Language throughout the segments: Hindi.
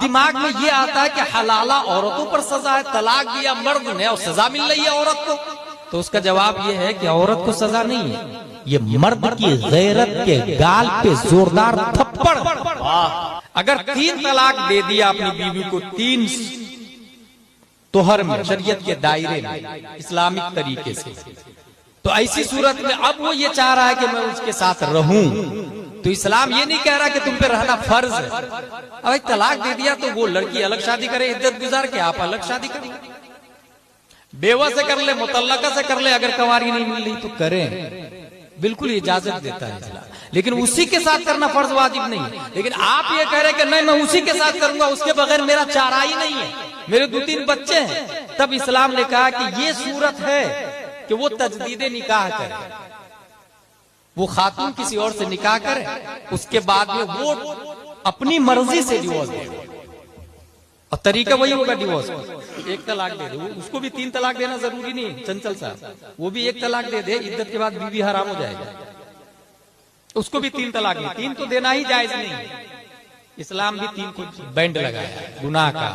दिमाग में ये आता है कि हलाला औरतों पर सजा है, तलाक दिया मर्द ने और सजा मिल रही है औरत को, तो उसका जवाब ये है कि औरत को सजा नहीं है, ये मर्द की गैरत के गाल पे जोरदार थप्पड़। अगर 3 तलाक दे दिया अपनी बीवी को 3 तोहर में, शरीयत के दायरे में, इस्लामिक तरीके से, तो ऐसी सूरत में अब वो ये चाह रहा है कि मैं उसके साथ रहूं, तो इस्लाम ये नहीं कह रहा कि तुम पे रहना फर्ज है। अब तलाक दे दिया तो वो लड़की अलग शादी करे, इद्दत गुजार के आप अलग शादी करें, बेवा से कर ले, मुतल्लका से कर ले, अगर कंवारी नहीं मिल रही तो करें, बिल्कुल इजाजत देता है इस्लाम, लेकिन उसी के साथ करना फर्ज वाजिब नहीं है। लेकिन आप ये कह रहे कि नहीं मैं उसी के साथ करूंगा, उसके बगैर मेरा चारा ही नहीं है, मेरे 2-3 बच्चे हैं, तब इस्लाम ने कहा कि ये सूरत है कि वो तजदीदे निकाह करे, वो खातून किसी और से निकाह करे, उसके बाद में वो अपनी मर्जी से डिवोर्स दे, और तरीका वही होगा डिवोर्स, 1 तलाक दे दे, उसको भी 3 तलाक देना जरूरी नहीं। चंचल साहब, वो भी 1 तलाक दे दे, इद्दत के बाद बीवी हराम हो जाएगा, उसको भी 3 तलाक नहीं, 3 तो देना ही जायज नहीं, इस्लाम भी 3 को बैंड लगाया गुनाह का।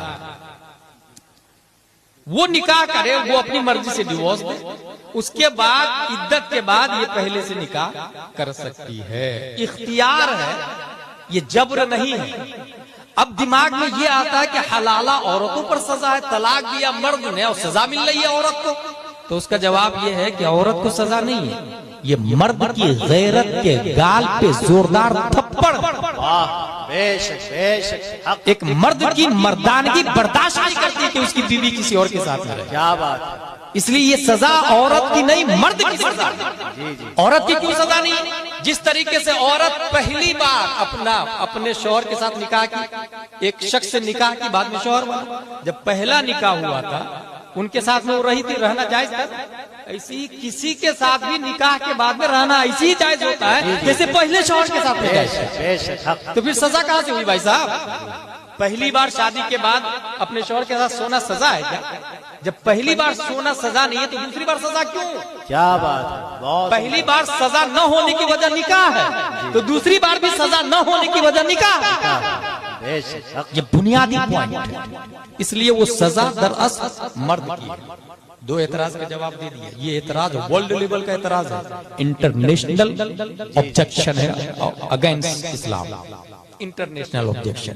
वो निकाह करे, वो अपनी मर्जी से डिवोर्स दे, उसके बाद इद्दत के बाद ये पहले से निकाह कर सकती है, इख्तियार है, ये जबर नहीं है। अब दिमाग में ये आता है कि हलाला औरतों पर सजा है, तलाक दिया मर्द ने और सजा मिल रही है औरत को, तो उसका जवाब ये है कि औरत को सजा नहीं है, ये मर्द की गैरत के गाल पे जोरदार थप्पड़। एक मर्द की मर्दानगी बर्दाश्त नहीं करती कि उसकी बीवी किसी और के साथ रहे। क्या बात है, इसलिए ये सजा औरत की नहीं, मर्द की सजा। औरत की क्यों सजा नहीं? जिस तरीके से औरत पहली बार अपने शौहर के साथ निकाह की, एक शख्स से निकाह की, बाद में शौहर बना, जब पहला निकाह हुआ था उनके साथ में वो रही थी, रहना जायज था। ऐसे ही किसी के साथ भी निकाह के बाद में रहना ऐसे ही जायज होता है जैसे पहले शौहर के साथ में। तो फिर सजा कहां से हुई भाई साहब? पहली बार शादी के बाद अपने शौहर के साथ सोना सजा है क्या? जब पहली बार सोना सजा नहीं है तो दूसरी बार सजा क्यों? क्या बात है, पहली बार सजा न होने की वजह निकाह है, तो दूसरी बार भी सजा न होने की वजह निकाह है। ये बुनियादी पॉइंट है, इसलिए वो सजा दरअसल मर्द की। 2 एतराज का जवाब दे दिया। ये एतराज वर्ल्ड लेवल का एतराज है, इंटरनेशनल ऑब्जेक्शन है अगेंस्ट इस्लाम, इंटरनेशनल ऑब्जेक्शन।